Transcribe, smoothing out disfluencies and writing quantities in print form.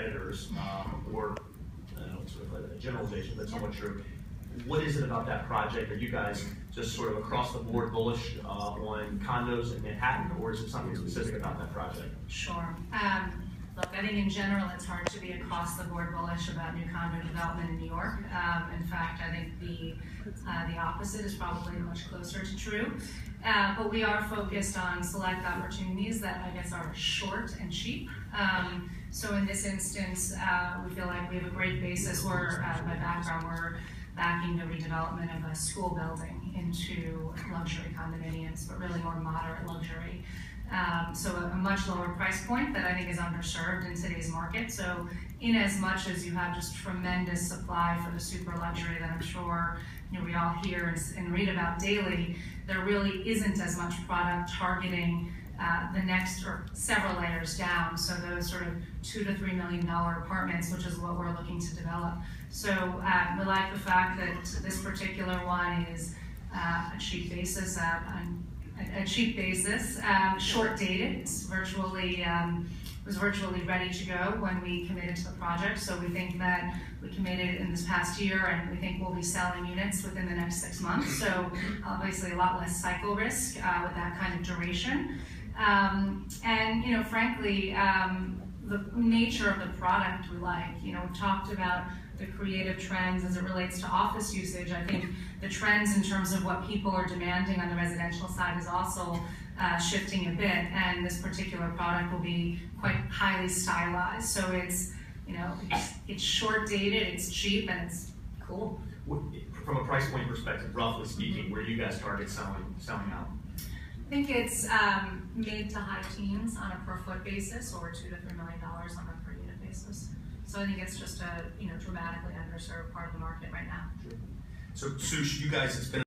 competitors, or sort of a generalization, but somewhat true. What is it about that project? Are you guys just sort of across the board bullish on condos in Manhattan, or is it something specific about that project? Sure. Look, I think in general it's hard to be across the board bullish about new condo development in New York. In fact, I think the opposite is probably much closer to true. But we are focused on select opportunities that I guess are short and cheap. So in this instance, we feel like we have a great basis. By background, we're backing the redevelopment of a school building into luxury condominiums, but really more moderate luxury. So a much lower price point that I think is underserved in today's market. So in as much as you have just tremendous supply for the super luxury that I'm sure we all hear and read about daily, there really isn't as much product targeting the next or several layers down. So those sort of $2 to $3 million apartments, which is what we're looking to develop. So we like the fact that this particular one is a cheap basis, short dated. It's was virtually ready to go when we committed to the project. So we think that we committed in this past year, and we think we'll be selling units within the next 6 months. So obviously a lot less cycle risk with that kind of duration. And frankly, the nature of the product we like. We've talked about the creative trends as it relates to office usage. I think the trends in terms of what people are demanding on the residential side is also shifting a bit, and this particular product will be quite highly stylized. So it's short dated, it's cheap, and it's cool. From a price point perspective, roughly speaking, where do you guys target selling out? I think it's mid to high teens on a per foot basis, or $2 to $3 million on a per unit basis. So I think it's just a dramatically underserved part of the market right now. So Sush, you guys, it's been